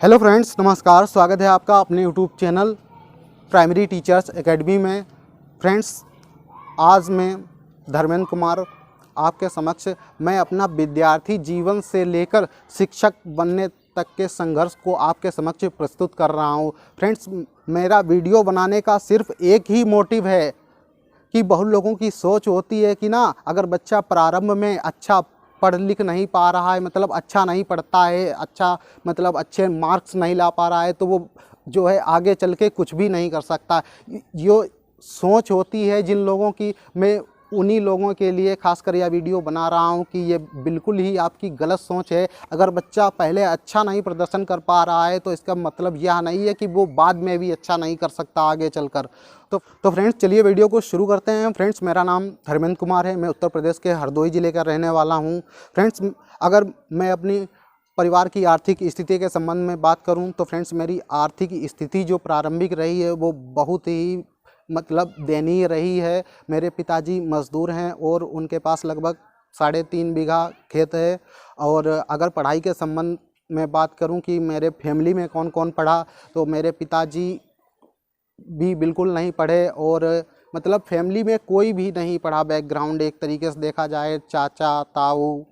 Hello friends, नमस्कार। स्वागत है आपका अपने YouTube channel primary teachers academy में। फ्रेंड्स, आज मैं धर्मेंद्र कुमार आपके समक्ष मैं अपना विद्यार्थी जीवन से लेकर शिक्षक बनने तक के संघर्ष को आपके समक्ष प्रस्तुत कर रहा हूँ। फ्रेंड्स, मेरा वीडियो बनाने का सिर्फ एक ही मोटिव है कि बहुत लोगों की सोच होती है कि ना, अगर बच्चा प्रारंभ में अच्छा पढ़ लिख नहीं पा रहा है, मतलब अच्छा नहीं पढ़ता है, अच्छे मार्क्स नहीं ला पा रहा है, तो वो जो है आगे चल के कुछ भी नहीं कर सकता। यो सोच होती है जिन लोगों की, मैं उन्हीं लोगों के लिए खासकर यह वीडियो बना रहा हूं कि ये बिल्कुल ही आपकी गलत सोच है। अगर बच्चा पहले अच्छा नहीं प्रदर्शन कर पा रहा है तो इसका मतलब यह नहीं है कि वो बाद में भी अच्छा नहीं कर सकता आगे चलकर। तो फ्रेंड्स, चलिए वीडियो को शुरू करते हैं। फ्रेंड्स, मेरा नाम धर्मेंद्र कुमार है। मैं उत्तर प्रदेश के हरदोई ज़िले का रहने वाला हूँ। फ्रेंड्स, अगर मैं अपनी परिवार की आर्थिक स्थिति के संबंध में बात करूं तो फ्रेंड्स, मेरी आर्थिक स्थिति जो प्रारंभिक रही है वो बहुत ही दयनीय रही है। मेरे पिताजी मज़दूर हैं और उनके पास लगभग 3.5 बीघा खेत है। और अगर पढ़ाई के संबंध में बात करूं कि मेरे फैमिली में कौन कौन पढ़ा, तो मेरे पिताजी भी बिल्कुल नहीं पढ़े और फैमिली में कोई भी नहीं पढ़ा। बैकग्राउंड एक तरीके से देखा जाए, चाचा ताऊ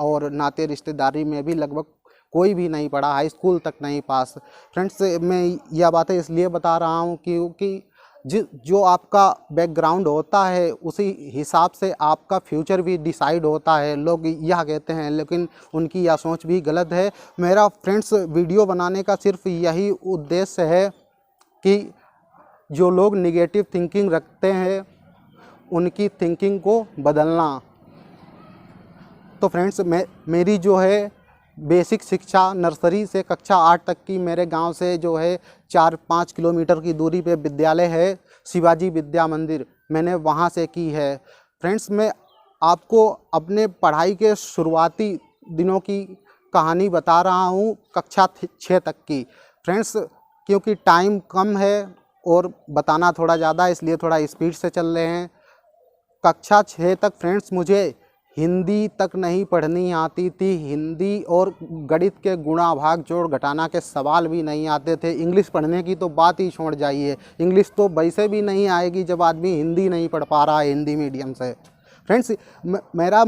और नाते रिश्तेदारी में भी लगभग कोई भी नहीं पढ़ा, हाई स्कूल तक नहीं पास। फ्रेंड्स, मैं यह बातें इसलिए बता रहा हूँ क्योंकि जो आपका बैकग्राउंड होता है उसी हिसाब से आपका फ्यूचर भी डिसाइड होता है, लोग यह कहते हैं, लेकिन उनकी यह सोच भी गलत है। मेरा फ्रेंड्स वीडियो बनाने का सिर्फ यही उद्देश्य है कि जो लोग निगेटिव थिंकिंग रखते हैं उनकी थिंकिंग को बदलना। तो फ्रेंड्स, मेरी जो है बेसिक शिक्षा नर्सरी से कक्षा 8 तक की मेरे गांव से जो है 4-5 किलोमीटर की दूरी पे विद्यालय है, शिवाजी विद्या मंदिर, मैंने वहां से की है। फ्रेंड्स, मैं आपको अपने पढ़ाई के शुरुआती दिनों की कहानी बता रहा हूं, कक्षा 6 तक की। फ्रेंड्स, क्योंकि टाइम कम है और बताना थोड़ा ज़्यादा, इसलिए थोड़ा स्पीड से चल रहे हैं। कक्षा 6 तक फ्रेंड्स मुझे हिंदी तक नहीं पढ़नी आती थी। हिंदी और गणित के गुणा भाग जोड़ घटाना के सवाल भी नहीं आते थे। इंग्लिश पढ़ने की तो बात ही छोड़ जाइए, इंग्लिश तो वैसे भी नहीं आएगी जब आदमी हिंदी नहीं पढ़ पा रहा है हिंदी मीडियम से। फ्रेंड्स, मेरा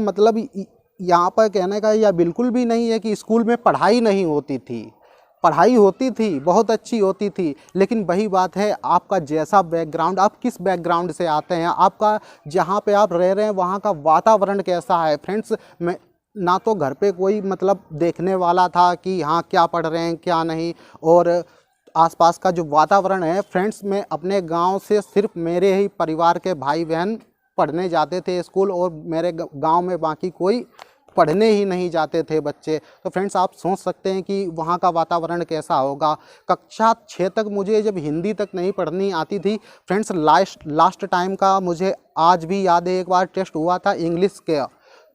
यहाँ पर कहने का यह बिल्कुल भी नहीं है कि स्कूल में पढ़ाई नहीं होती थी। पढ़ाई होती थी, बहुत अच्छी होती थी, लेकिन वही बात है, आपका जैसा बैकग्राउंड, आप किस बैकग्राउंड से आते हैं, आपका जहाँ पे आप रह रहे हैं वहाँ का वातावरण कैसा है। फ्रेंड्स, मैं ना तो घर पे कोई देखने वाला था कि हाँ क्या पढ़ रहे हैं क्या नहीं, और आसपास का जो वातावरण है। फ्रेंड्स, मैं अपने गांव से सिर्फ मेरे ही परिवार के भाई बहन पढ़ने जाते थे स्कूल, और मेरे गांव में बाकी कोई पढ़ने ही नहीं जाते थे बच्चे। तो फ्रेंड्स, आप सोच सकते हैं कि वहाँ का वातावरण कैसा होगा। कक्षा 6 तक मुझे जब हिंदी तक नहीं पढ़नी आती थी फ्रेंड्स, लास्ट टाइम का मुझे आज भी याद है, एक बार टेस्ट हुआ था इंग्लिश के,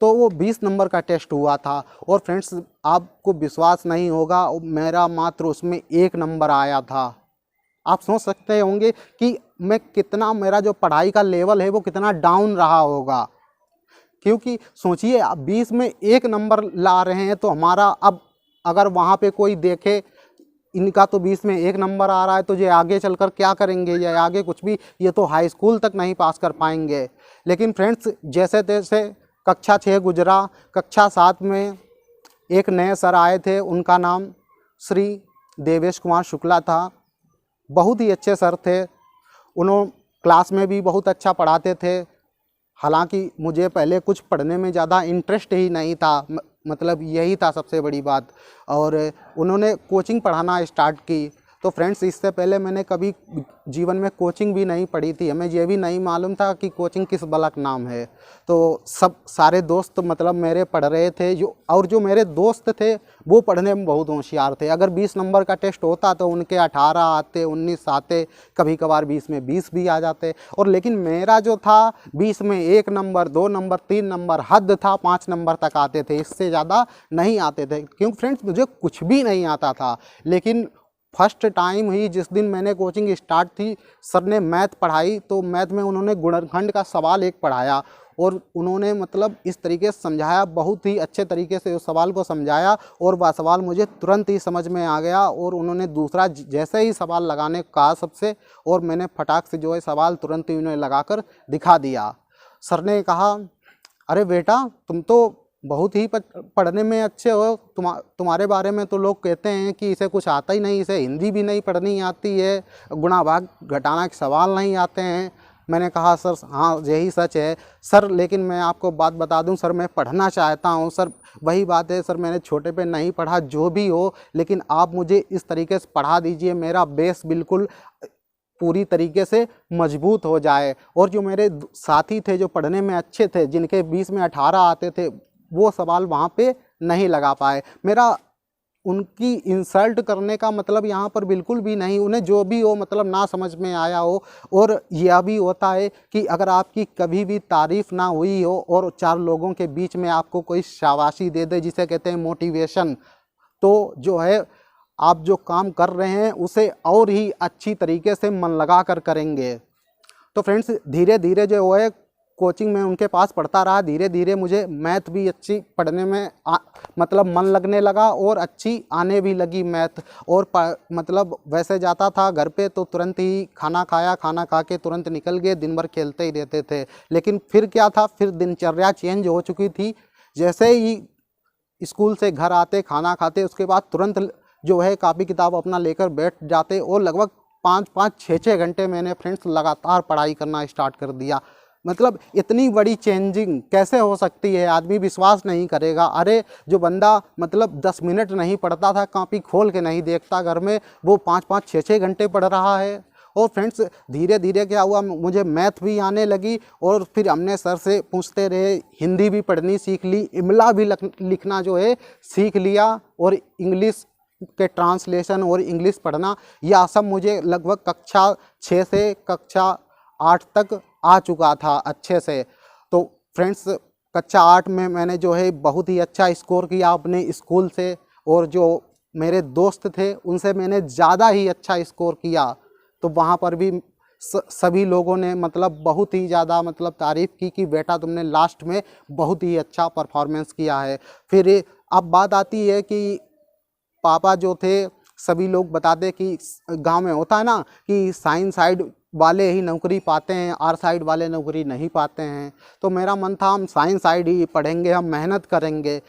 तो वो 20 नंबर का टेस्ट हुआ था। और फ्रेंड्स, आपको विश्वास नहीं होगा, मेरा मात्र उसमें 1 नंबर आया था। आप सोच सकते होंगे कि मेरा जो पढ़ाई का लेवल है वो कितना डाउन रहा होगा। क्योंकि सोचिए, आप 20 में 1 नंबर ला रहे हैं, तो हमारा अब अगर वहाँ पे कोई देखे इनका तो 20 में 1 नंबर आ रहा है, तो ये आगे चलकर क्या करेंगे, ये आगे कुछ भी, ये तो हाई स्कूल तक नहीं पास कर पाएंगे। लेकिन फ्रेंड्स, जैसे तैसे कक्षा 6 गुजरा। कक्षा 7 में एक नए सर आए थे, उनका नाम श्री देवेश कुमार शुक्ला था। बहुत ही अच्छे सर थे, उन्होंने क्लास में भी बहुत अच्छा पढ़ाते थे। हालांकि मुझे पहले कुछ पढ़ने में ज़्यादा इंटरेस्ट ही नहीं था, यही था सबसे बड़ी बात। और उन्होंने कोचिंग पढ़ाना स्टार्ट की। तो फ्रेंड्स, इससे पहले मैंने कभी जीवन में कोचिंग भी नहीं पढ़ी थी, हमें ये भी नहीं मालूम था कि कोचिंग किस बलक नाम है। तो सारे दोस्त मेरे पढ़ रहे थे, जो मेरे दोस्त थे वो पढ़ने में बहुत होशियार थे। अगर 20 नंबर का टेस्ट होता तो उनके 18 आते, 19 आते, कभी कभार 20 में 20 भी आ जाते। और लेकिन मेरा जो था 20 में 1 नंबर, 2 नंबर, 3 नंबर, हद था 5 नंबर तक आते थे, इससे ज़्यादा नहीं आते थे। क्योंकि फ्रेंड्स, मुझे कुछ भी नहीं आता था। लेकिन फर्स्ट टाइम ही जिस दिन मैंने कोचिंग स्टार्ट थी, सर ने मैथ पढ़ाई, तो मैथ में उन्होंने गुणनखंड का सवाल एक पढ़ाया, और उन्होंने मतलब इस तरीके से समझाया, बहुत ही अच्छे तरीके से उस सवाल को समझाया और वह सवाल मुझे तुरंत ही समझ में आ गया। और उन्होंने दूसरा जैसे ही सवाल लगाने को कहा सबसे, और मैंने फटाक से जो है सवाल तुरंत ही उन्हें लगाकर दिखा दिया। सर ने कहा, अरे बेटा तुम तो बहुत ही पढ़ने में अच्छे हो, तुम्हारे बारे में तो लोग कहते हैं कि इसे कुछ आता ही नहीं, इसे हिंदी भी नहीं पढ़नी आती है, गुणा भाग घटाना के सवाल नहीं आते हैं। मैंने कहा सर हाँ यही सच है सर, लेकिन मैं आपको बात बता दूं सर, मैं पढ़ना चाहता हूं सर। वही बात है सर, मैंने छोटे पे नहीं पढ़ा, जो भी हो, लेकिन आप मुझे इस तरीके से पढ़ा दीजिए, मेरा बेस बिल्कुल पूरी तरीके से मजबूत हो जाए। और जो मेरे साथी थे जो पढ़ने में अच्छे थे, जिनके 20 में 18 आते थे, वो सवाल वहाँ पे नहीं लगा पाए। मेरा उनकी इंसल्ट करने का मतलब यहाँ पर बिल्कुल भी नहीं, उन्हें जो भी हो मतलब ना समझ में आया हो। और यह भी होता है कि अगर आपकी कभी भी तारीफ़ ना हुई हो और 4 लोगों के बीच में आपको कोई शाबाशी दे दे, जिसे कहते हैं मोटिवेशन, तो जो है आप जो काम कर रहे हैं उसे और ही अच्छी तरीके से मन लगा कर करेंगे। तो फ्रेंड्स धीरे धीरे जो है कोचिंग में उनके पास पढ़ता रहा, धीरे धीरे मुझे मैथ भी अच्छी पढ़ने में मतलब मन लगने लगा और अच्छी आने भी लगी मैथ। और मतलब वैसे जाता था घर पे तो तुरंत ही खाना खाया, खाना खा के तुरंत निकल गए, दिन भर खेलते ही रहते थे। लेकिन फिर क्या था, फिर दिनचर्या चेंज हो चुकी थी। जैसे ही स्कूल से घर आते, खाना खाते, उसके बाद तुरंत जो है कापी किताब अपना लेकर बैठ जाते और लगभग 5-5, 6-6 घंटे मैंने फ्रेंड्स लगातार पढ़ाई करना स्टार्ट कर दिया। मतलब इतनी बड़ी चेंजिंग कैसे हो सकती है, आदमी विश्वास नहीं करेगा। अरे जो बंदा मतलब 10 मिनट नहीं पढ़ता था, कॉपी खोल के नहीं देखता घर में, वो 5-5, 6-6 घंटे पढ़ रहा है। और फ्रेंड्स धीरे धीरे क्या हुआ, मुझे मैथ भी आने लगी और फिर हमने सर से पूछते रहे, हिंदी भी पढ़नी सीख ली, इमला भी लिखना जो है सीख लिया, और इंग्लिश के ट्रांसलेशन और इंग्लिश पढ़ना, यह सब मुझे लगभग कक्षा 6 से कक्षा 8 तक आ चुका था अच्छे से। तो फ्रेंड्स कक्षा 8 में मैंने जो है बहुत ही अच्छा स्कोर किया अपने स्कूल से, और जो मेरे दोस्त थे उनसे मैंने ज़्यादा ही अच्छा स्कोर किया। तो वहाँ पर भी सभी लोगों ने मतलब बहुत ही ज़्यादा मतलब तारीफ़ की कि बेटा तुमने लास्ट में बहुत ही अच्छा परफॉर्मेंस किया है। फिर अब बात आती है कि पापा जो थे, सभी लोग बताते कि गांव में होता है ना कि साइंस साइड वाले ही नौकरी पाते हैं, आर्ट साइड वाले नौकरी नहीं पाते हैं। तो मेरा मन था हम साइंस साइड ही पढ़ेंगे, हम मेहनत करेंगे।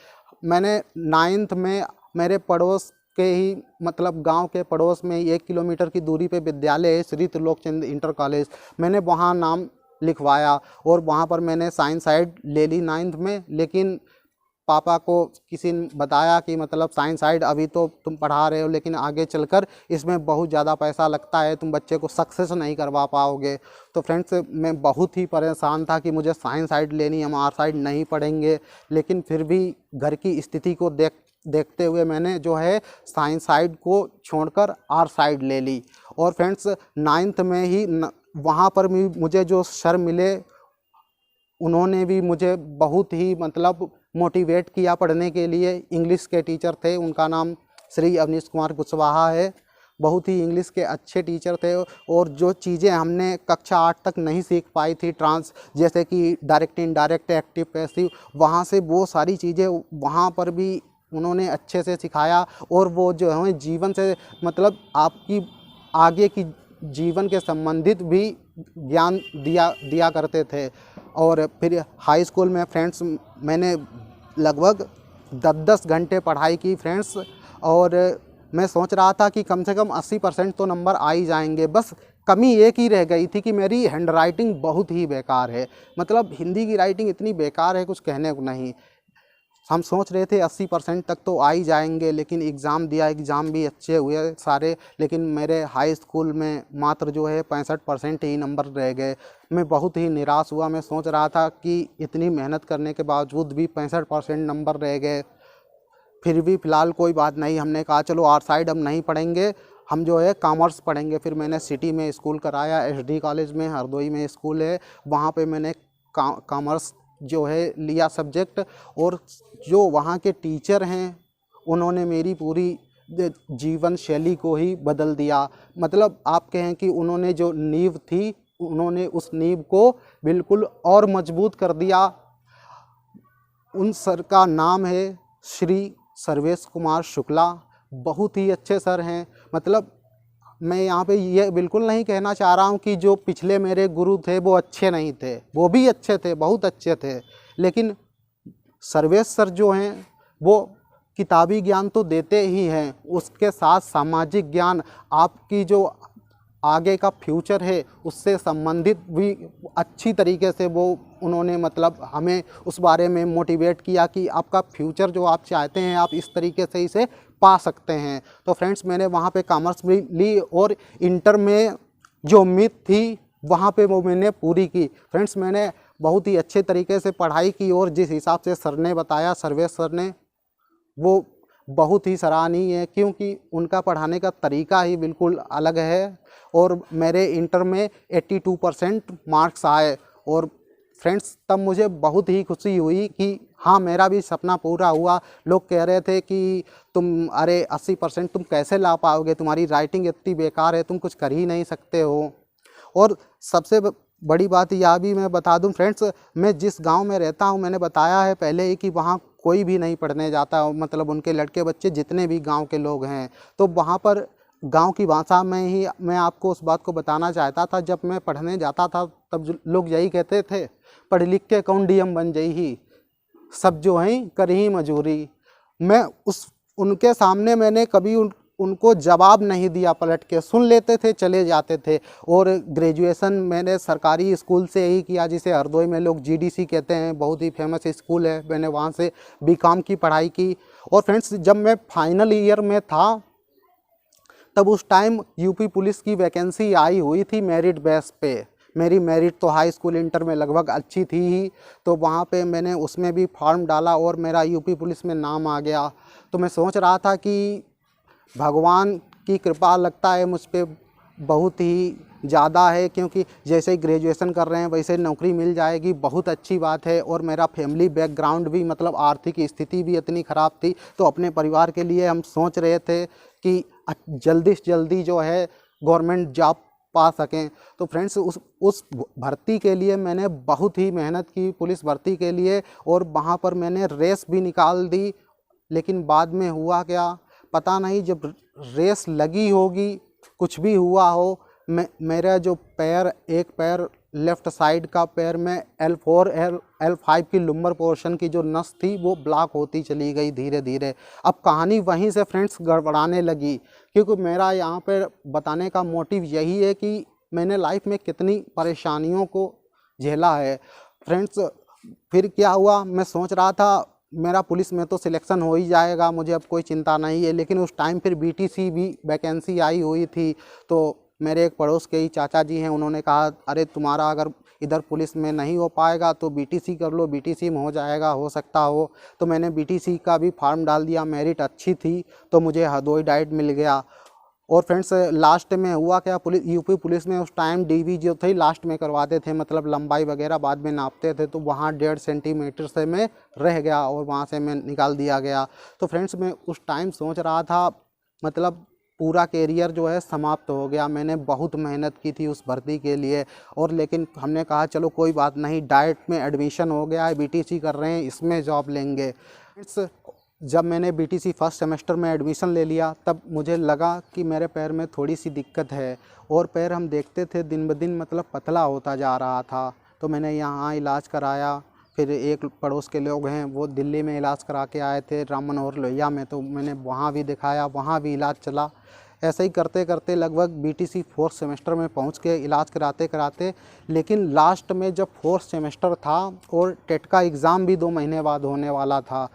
मैंने 9th में मेरे पड़ोस के ही मतलब गांव के पड़ोस में 1 किलोमीटर की दूरी पे विद्यालय है, श्री त्रिलोकचंद इंटर कॉलेज, मैंने वहाँ नाम लिखवाया और वहाँ पर मैंने साइंस साइड ले ली 9th में। लेकिन पापा को किसी ने बताया कि मतलब साइंस साइड अभी तो तुम पढ़ा रहे हो, लेकिन आगे चलकर इसमें बहुत ज़्यादा पैसा लगता है, तुम बच्चे को सक्सेस नहीं करवा पाओगे। तो फ्रेंड्स मैं बहुत ही परेशान था कि मुझे साइंस साइड लेनी, हम आर्ट साइड नहीं पढ़ेंगे। लेकिन फिर भी घर की स्थिति को देखते हुए मैंने जो है साइंस साइड को छोड़कर आर्ट साइड ले ली। और फ्रेंड्स 9th में ही वहाँ पर भी मुझे जो सर मिले, उन्होंने भी मुझे बहुत ही मतलब मोटिवेट किया पढ़ने के लिए। इंग्लिश के टीचर थे, उनका नाम श्री अवनीश कुमार कुशवाहा है, बहुत ही इंग्लिश के अच्छे टीचर थे। और जो चीज़ें हमने कक्षा 8 तक नहीं सीख पाई थी, जैसे कि डायरेक्ट इनडायरेक्ट एक्टिव पैसिव, वहाँ से वो सारी चीज़ें वहाँ पर भी उन्होंने अच्छे से सिखाया। और वो जो है जीवन से मतलब आपकी आगे की जीवन के संबंधित भी ज्ञान दिया करते थे। और फिर हाई स्कूल में फ्रेंड्स मैंने लगभग 10-10 घंटे पढ़ाई की फ्रेंड्स, और मैं सोच रहा था कि कम से कम 80% तो नंबर आ ही जाएंगे। बस कमी एक ही रह गई थी कि मेरी हैंड राइटिंग बहुत ही बेकार है, मतलब हिंदी की राइटिंग इतनी बेकार है कुछ कहने को नहीं। हम सोच रहे थे 80% तक तो आ ही जाएंगे, लेकिन एग्ज़ाम दिया, एग्ज़ाम भी अच्छे हुए सारे, लेकिन मेरे हाई स्कूल में मात्र जो है 65% ही नंबर रह गए। मैं बहुत ही निराश हुआ, मैं सोच रहा था कि इतनी मेहनत करने के बावजूद भी 65% नंबर रह गए। फिर भी फ़िलहाल कोई बात नहीं, हमने कहा चलो आर्ट साइड हम नहीं पढ़ेंगे, हम जो है कॉमर्स पढ़ेंगे। फिर मैंने सिटी में स्कूल कराया, SD कॉलेज में हरदोई में स्कूल है, वहाँ पे मैंने कॉमर्स जो है लिया सब्जेक्ट। और जो वहाँ के टीचर हैं उन्होंने मेरी पूरी जीवन शैली को ही बदल दिया। मतलब आप कहें कि उन्होंने जो नींव थी उन्होंने उस नींव को बिल्कुल और मजबूत कर दिया। उन सर का नाम है श्री सर्वेश कुमार शुक्ला। बहुत ही अच्छे सर हैं। मतलब मैं यहाँ पे ये बिल्कुल नहीं कहना चाह रहा हूँ कि जो पिछले मेरे गुरु थे वो अच्छे नहीं थे, वो भी अच्छे थे, बहुत अच्छे थे, लेकिन सर्वेश सर जो हैं वो किताबी ज्ञान तो देते ही हैं, उसके साथ सामाजिक ज्ञान, आपकी जो आगे का फ्यूचर है उससे संबंधित भी अच्छी तरीके से वो उन्होंने मतलब हमें उस बारे में मोटिवेट किया कि आपका फ्यूचर जो आप चाहते हैं आप इस तरीके से इसे पा सकते हैं। तो फ्रेंड्स मैंने वहाँ पे कॉमर्स भी ली और इंटर में जो उम्मीद थी वहाँ पे वो मैंने पूरी की। फ्रेंड्स मैंने बहुत ही अच्छे तरीके से पढ़ाई की और जिस हिसाब से सर ने बताया, सर्वेश सर ने, वो बहुत ही सराहनीय है, क्योंकि उनका पढ़ाने का तरीका ही बिल्कुल अलग है। और मेरे इंटर में 82% मार्क्स आए और फ्रेंड्स तब मुझे बहुत ही खुशी हुई कि हाँ मेरा भी सपना पूरा हुआ। लोग कह रहे थे कि तुम अरे 80% तुम कैसे ला पाओगे, तुम्हारी राइटिंग इतनी बेकार है, तुम कुछ कर ही नहीं सकते हो। और सबसे बड़ी बात यह भी मैं बता दूं फ्रेंड्स, मैं जिस गांव में रहता हूं, मैंने बताया है पहले ही कि वहां कोई भी नहीं पढ़ने जाता, मतलब उनके लड़के बच्चे जितने भी गांव के लोग हैं, तो वहां पर गांव की भाषा में ही मैं आपको उस बात को बताना चाहता था। जब मैं पढ़ने जाता था तब लोग यही कहते थे, पढ़ लिख के कौन डीएम बन जाई, सब जो हैं कर ही मजूरी। मैं उनके सामने मैंने कभी उनको जवाब नहीं दिया, पलट के सुन लेते थे, चले जाते थे। और ग्रेजुएशन मैंने सरकारी स्कूल से ही किया, जिसे हरदोई में लोग जीडीसी कहते हैं, बहुत ही फेमस स्कूल है। मैंने वहाँ से बीकॉम की पढ़ाई की। और फ्रेंड्स जब मैं फाइनल ईयर में था तब उस टाइम यूपी पुलिस की वैकेंसी आई हुई थी मेरिट बेस पे। मेरी मेरिट तो हाई स्कूल इंटर में लगभग अच्छी थी ही, तो वहाँ पे मैंने उसमें भी फॉर्म डाला और मेरा यूपी पुलिस में नाम आ गया। तो मैं सोच रहा था कि भगवान की कृपा लगता है मुझ पे बहुत ही ज़्यादा है, क्योंकि जैसे ही ग्रेजुएशन कर रहे हैं वैसे नौकरी मिल जाएगी, बहुत अच्छी बात है। और मेरा फैमिली बैकग्राउंड भी, मतलब आर्थिक स्थिति भी इतनी ख़राब थी, तो अपने परिवार के लिए हम सोच रहे थे कि जल्दी से जल्दी जो है गवर्नमेंट जॉब पा सकें। तो फ्रेंड्स उस भर्ती के लिए मैंने बहुत ही मेहनत की, पुलिस भर्ती के लिए, और वहाँ पर मैंने रेस भी निकाल दी। लेकिन बाद में हुआ क्या पता नहीं, जब रेस लगी होगी, कुछ भी हुआ हो, मेरा जो पैर, एक पैर लेफ़्ट साइड का पैर में L4 L5 की लुम्बर पोर्शन की जो नस थी वो ब्लॉक होती चली गई धीरे धीरे। अब कहानी वहीं से फ्रेंड्स गड़बड़ाने लगी, क्योंकि मेरा यहाँ पर बताने का मोटिव यही है कि मैंने लाइफ में कितनी परेशानियों को झेला है। फ्रेंड्स फिर क्या हुआ, मैं सोच रहा था मेरा पुलिस में तो सिलेक्शन हो ही जाएगा, मुझे अब कोई चिंता नहीं है। लेकिन उस टाइम फिर बीटीसी भी वैकेंसी आई हुई थी। तो मेरे एक पड़ोस के ही चाचा जी हैं, उन्होंने कहा अरे तुम्हारा अगर इधर पुलिस में नहीं हो पाएगा तो बीटीसी कर लो, बीटीसी में हो जाएगा, हो सकता हो। तो मैंने बीटीसी का भी फॉर्म डाल दिया, मेरिट अच्छी थी तो मुझे हरदोई डाइट मिल गया। और फ्रेंड्स लास्ट में हुआ क्या, पुलिस यूपी पुलिस में उस टाइम डीवी जो थे लास्ट में करवाते थे, मतलब लंबाई वगैरह बाद में नापते थे, तो वहाँ 1.5 सेंटीमीटर से मैं रह गया और वहाँ से मैं निकाल दिया गया। तो फ्रेंड्स मैं उस टाइम सोच रहा था, मतलब पूरा कैरियर जो है समाप्त हो गया। मैंने बहुत मेहनत की थी उस भर्ती के लिए, और लेकिन हमने कहा चलो कोई बात नहीं, डाइट में एडमिशन हो गया है, बीटीसी कर रहे हैं, इसमें जॉब लेंगे। जब मैंने बीटीसी फर्स्ट सेमेस्टर में एडमिशन ले लिया तब मुझे लगा कि मेरे पैर में थोड़ी सी दिक्कत है, और पैर हम देखते थे दिन ब दिन मतलब पतला होता जा रहा था। तो मैंने यहाँ इलाज कराया। फिर एक पड़ोस के लोग हैं वो दिल्ली में इलाज करा के आए थे, राम मनोहर लोहिया में, तो मैंने वहाँ भी दिखाया, वहाँ भी इलाज चला। ऐसे ही करते करते लगभग बीटीसी 4th सेमेस्टर में पहुँच के इलाज कराते कराते, लेकिन लास्ट में जब 4th सेमेस्टर था और टेट का एग्ज़ाम भी 2 महीने बाद होने वाला था,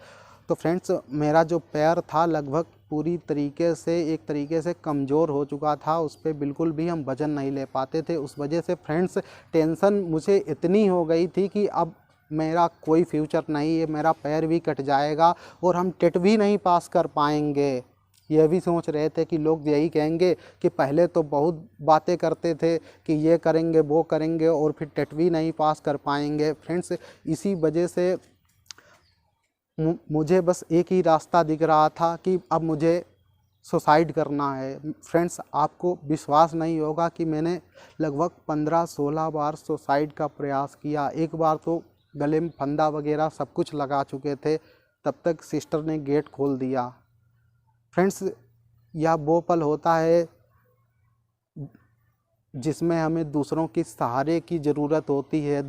तो फ्रेंड्स मेरा जो पैर था लगभग पूरी तरीके से एक तरीके से कमज़ोर हो चुका था, उस पर बिल्कुल भी हम वज़न नहीं ले पाते थे। उस वजह से फ्रेंड्स टेंशन मुझे इतनी हो गई थी कि अब मेरा कोई फ्यूचर नहीं है, मेरा पैर भी कट जाएगा और हम टेट भी नहीं पास कर पाएंगे। यह भी सोच रहे थे कि लोग यही कहेंगे कि पहले तो बहुत बातें करते थे कि ये करेंगे वो करेंगे और फिर टेट भी नहीं पास कर पाएंगे। फ्रेंड्स इसी वजह से मुझे बस एक ही रास्ता दिख रहा था कि अब मुझे सुसाइड करना है। फ्रेंड्स, आपको विश्वास नहीं होगा कि मैंने लगभग 15-16 बार सुसाइड का प्रयास किया। एक बार तो गले में फंदा वगैरह सब कुछ लगा चुके थे, तब तक सिस्टर ने गेट खोल दिया। फ्रेंड्स, यह वो पल होता है जिसमें हमें दूसरों की सहारे की ज़रूरत होती है,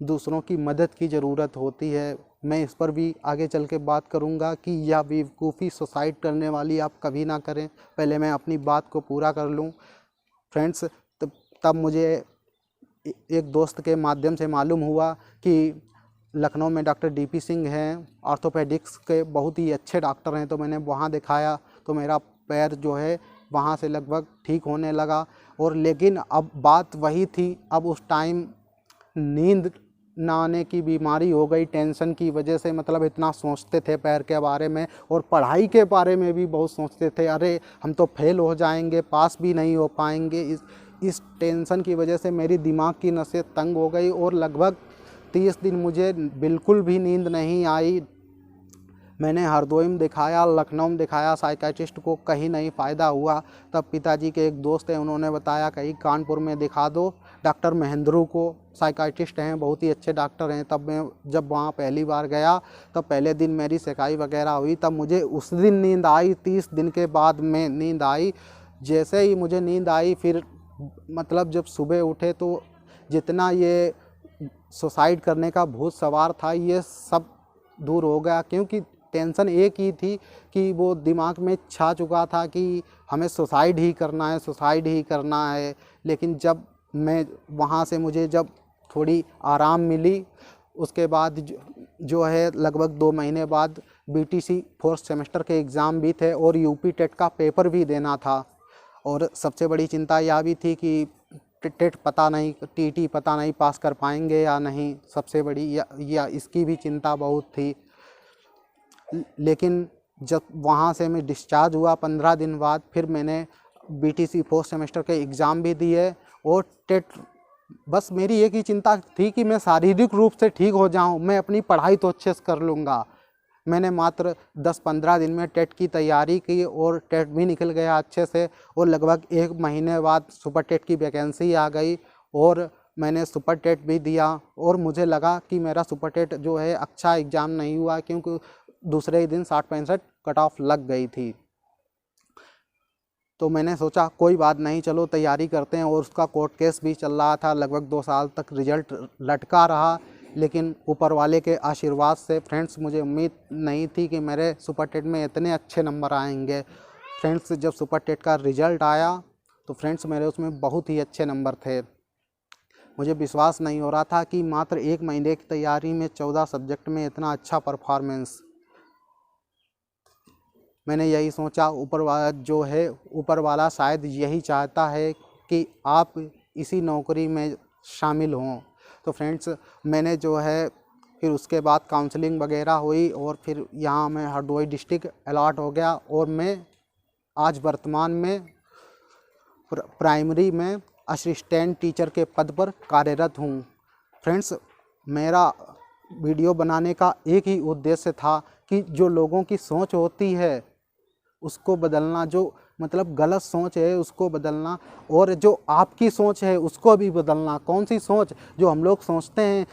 दूसरों की मदद की ज़रूरत होती है। मैं इस पर भी आगे चल के बात करूंगा कि यह बेवकूफ़ी सुसाइड करने वाली आप कभी ना करें। पहले मैं अपनी बात को पूरा कर लूं। फ्रेंड्स, तब मुझे एक दोस्त के माध्यम से मालूम हुआ कि लखनऊ में डॉक्टर DP सिंह हैं, ऑर्थोपेडिक्स के बहुत ही अच्छे डॉक्टर हैं। तो मैंने वहाँ दिखाया तो मेरा पैर जो है वहाँ से लगभग ठीक होने लगा। और लेकिन अब बात वही थी, अब उस टाइम नींद ना आने की बीमारी हो गई टेंशन की वजह से। मतलब इतना सोचते थे पैर के बारे में, और पढ़ाई के बारे में भी बहुत सोचते थे, अरे हम तो फेल हो जाएंगे, पास भी नहीं हो पाएंगे। इस टेंशन की वजह से मेरी दिमाग की नसें तंग हो गई और लगभग 30 दिन मुझे बिल्कुल भी नींद नहीं आई। मैंने हरदोई में दिखाया, लखनऊ में दिखाया साइकियाट्रिस्ट को, कहीं नहीं फ़ायदा हुआ। तब पिताजी के एक दोस्त हैं, उन्होंने बताया कहीं कानपुर में दिखा दो, डॉक्टर महेंद्रू को, साइकियाट्रिस्ट हैं, बहुत ही अच्छे डॉक्टर हैं। तब मैं जब वहाँ पहली बार गया तब पहले दिन मेरी सेकाई वगैरह हुई, तब मुझे उस दिन नींद आई। 30 दिन के बाद में नींद आई। जैसे ही मुझे नींद आई, फिर मतलब जब सुबह उठे तो जितना ये सुसाइड करने का भूत सवार था ये सब दूर हो गया। क्योंकि टेंशन एक ही थी कि वो दिमाग में छा चुका था कि हमें सुसाइड ही करना है, सुसाइड ही करना है। लेकिन जब मैं वहाँ से मुझे जब थोड़ी आराम मिली, उसके बाद जो है लगभग 2 महीने बाद BTC 4th सेमेस्टर के एग्ज़ाम भी थे और UP टेट का पेपर भी देना था। और सबसे बड़ी चिंता यह भी थी कि टेट पता नहीं, TT पता नहीं पास कर पाएंगे या नहीं। सबसे बड़ी या इसकी भी चिंता बहुत थी। लेकिन जब वहाँ से मैं डिस्चार्ज हुआ 15 दिन बाद, फिर मैंने BTC 4th सेमेस्टर के एग्ज़ाम भी दिए और टेट। बस मेरी एक ही चिंता थी कि मैं शारीरिक रूप से ठीक हो जाऊं, मैं अपनी पढ़ाई तो अच्छे से कर लूँगा। मैंने मात्र 10-15 दिन में टेट की तैयारी की और टेट भी निकल गया अच्छे से। और लगभग 1 महीने बाद सुपर टेट की वैकेंसी आ गई और मैंने सुपर टेट भी दिया। और मुझे लगा कि मेरा सुपर टेट जो है अच्छा एग्ज़ाम नहीं हुआ, क्योंकि दूसरे ही दिन 60-65 कट ऑफ लग गई थी। तो मैंने सोचा कोई बात नहीं, चलो तैयारी करते हैं। और उसका कोर्ट केस भी चल रहा था, लगभग 2 साल तक रिजल्ट लटका रहा। लेकिन ऊपर वाले के आशीर्वाद से फ्रेंड्स, मुझे उम्मीद नहीं थी कि मेरे सुपर टेट में इतने अच्छे नंबर आएंगे। फ्रेंड्स, जब सुपर टेट का रिज़ल्ट आया तो फ्रेंड्स मेरे उसमें बहुत ही अच्छे नंबर थे। मुझे विश्वास नहीं हो रहा था कि मात्र 1 महीने की तैयारी में 14 सब्जेक्ट में इतना अच्छा परफॉर्मेंस। मैंने यही सोचा, ऊपर वाला जो है, ऊपर वाला शायद यही चाहता है कि आप इसी नौकरी में शामिल हों। तो फ्रेंड्स, मैंने जो है फिर उसके बाद काउंसलिंग वगैरह हुई और फिर यहाँ मैं हरदोई डिस्ट्रिक्ट अलॉट हो गया। और मैं आज वर्तमान में प्राइमरी में असिस्टेंट टीचर के पद पर कार्यरत हूँ। फ्रेंड्स, मेरा वीडियो बनाने का एक ही उद्देश्य था कि जो लोगों की सोच होती है उसको बदलना, जो मतलब गलत सोच है उसको बदलना, और जो आपकी सोच है उसको भी बदलना। कौन सी सोच? जो हम लोग सोचते हैं,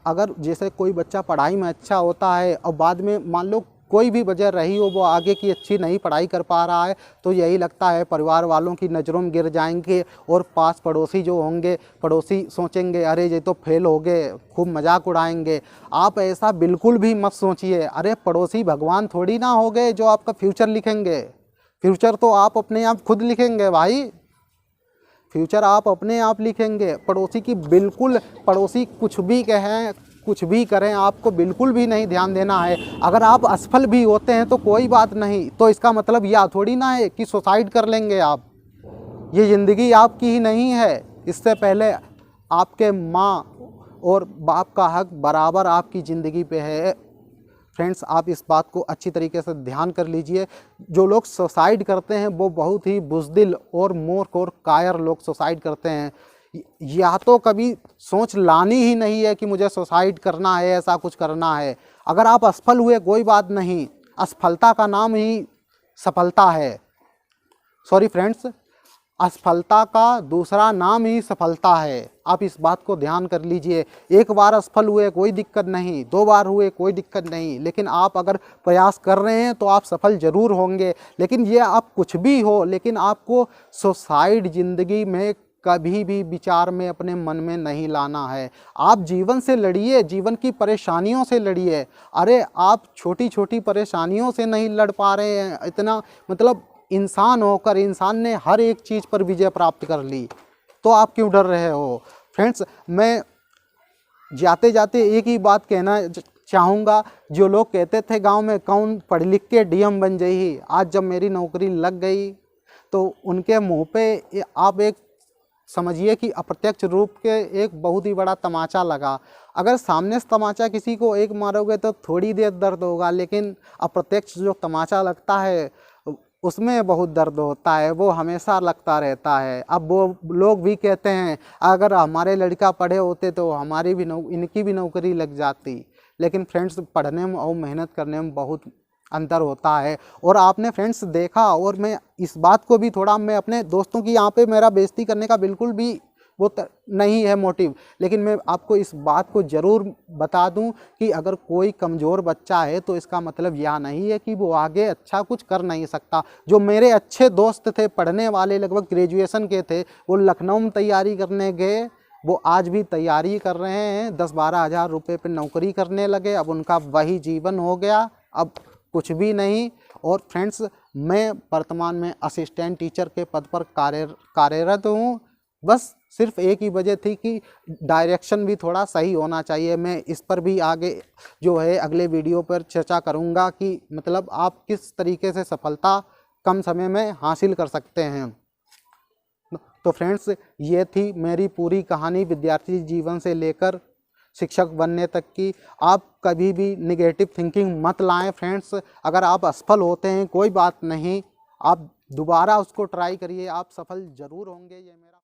अगर जैसे कोई बच्चा पढ़ाई में अच्छा होता है और बाद में मान लो कोई भी वजह रही हो, वो आगे की अच्छी नहीं पढ़ाई कर पा रहा है, तो यही लगता है परिवार वालों की नज़रों में गिर जाएंगे। और पास पड़ोसी जो होंगे, पड़ोसी सोचेंगे अरे ये तो फेल हो गए, खूब मजाक उड़ाएंगे। आप ऐसा बिल्कुल भी मत सोचिए। अरे पड़ोसी भगवान थोड़ी ना हो गए जो आपका फ्यूचर लिखेंगे। फ्यूचर तो आप अपने आप खुद लिखेंगे भाई, फ्यूचर आप अपने आप लिखेंगे। पड़ोसी की बिल्कुल, पड़ोसी कुछ भी कहें कुछ भी करें, आपको बिल्कुल भी नहीं ध्यान देना है। अगर आप असफल भी होते हैं तो कोई बात नहीं, तो इसका मतलब यह थोड़ी ना है कि सुसाइड कर लेंगे आप। ये ज़िंदगी आपकी ही नहीं है। इससे पहले आपके माँ और बाप का हक बराबर आपकी ज़िंदगी पे है। फ्रेंड्स, आप इस बात को अच्छी तरीके से ध्यान कर लीजिए। जो लोग सुसाइड करते हैं वो बहुत ही बुज़दिल और मूर्ख और कायर लोग सुसाइड करते हैं। या तो कभी सोच लानी ही नहीं है कि मुझे सुसाइड करना है, ऐसा कुछ करना है। अगर आप असफल हुए कोई बात नहीं, असफलता का नाम ही सफलता है। सॉरी फ्रेंड्स, असफलता का दूसरा नाम ही सफलता है। आप इस बात को ध्यान कर लीजिए। एक बार असफल हुए कोई दिक्कत नहीं, 2 बार हुए कोई दिक्कत नहीं, लेकिन आप अगर प्रयास कर रहे हैं तो आप सफल ज़रूर होंगे। लेकिन ये आप कुछ भी हो, लेकिन आपको सुसाइड ज़िंदगी में कभी भी विचार में अपने मन में नहीं लाना है। आप जीवन से लड़िए, जीवन की परेशानियों से लड़िए। अरे आप छोटी छोटी परेशानियों से नहीं लड़ पा रहे हैं, इतना मतलब इंसान होकर इंसान ने हर एक चीज़ पर विजय प्राप्त कर ली, तो आप क्यों डर रहे हो। फ्रेंड्स, मैं जाते जाते एक ही बात कहना चाहूँगा। जो लोग कहते थे गांव में कौन पढ़ लिख के डीएम बन जाई, आज जब मेरी नौकरी लग गई तो उनके मुंह पे आप एक समझिए कि अप्रत्यक्ष रूप के एक बहुत ही बड़ा तमाचा लगा। अगर सामने से तमाचा किसी को एक मारोगे तो थोड़ी देर दर्द होगा, लेकिन अप्रत्यक्ष जो तमाचा लगता है उसमें बहुत दर्द होता है, वो हमेशा लगता रहता है। अब वो लोग भी कहते हैं अगर हमारे लड़का पढ़े होते तो हमारी भी इनकी भी नौकरी लग जाती। लेकिन फ्रेंड्स, पढ़ने में और मेहनत करने में बहुत अंतर होता है। और आपने फ्रेंड्स देखा, और मैं इस बात को भी थोड़ा, मैं अपने दोस्तों की यहाँ पे मेरा बेइज्जती करने का बिल्कुल भी वो नहीं है मोटिव, लेकिन मैं आपको इस बात को ज़रूर बता दूं कि अगर कोई कमज़ोर बच्चा है तो इसका मतलब यह नहीं है कि वो आगे अच्छा कुछ कर नहीं सकता। जो मेरे अच्छे दोस्त थे पढ़ने वाले, लगभग ग्रेजुएशन के थे, वो लखनऊ में तैयारी करने गए, वो आज भी तैयारी कर रहे हैं, 10-12 हज़ार रुपये पर नौकरी करने लगे। अब उनका वही जीवन हो गया, अब कुछ भी नहीं। और फ्रेंड्स, मैं वर्तमान में असिस्टेंट टीचर के पद पर कार्यरत हूँ। बस सिर्फ एक ही वजह थी कि डायरेक्शन भी थोड़ा सही होना चाहिए। मैं इस पर भी आगे जो है अगले वीडियो पर चर्चा करूँगा कि मतलब आप किस तरीके से सफलता कम समय में हासिल कर सकते हैं। तो फ्रेंड्स, ये थी मेरी पूरी कहानी विद्यार्थी जीवन से लेकर शिक्षक बनने तक की। आप कभी भी निगेटिव थिंकिंग मत लाएं फ्रेंड्स। अगर आप असफल होते हैं कोई बात नहीं, आप दोबारा उसको ट्राई करिए, आप सफल ज़रूर होंगे। ये मेरा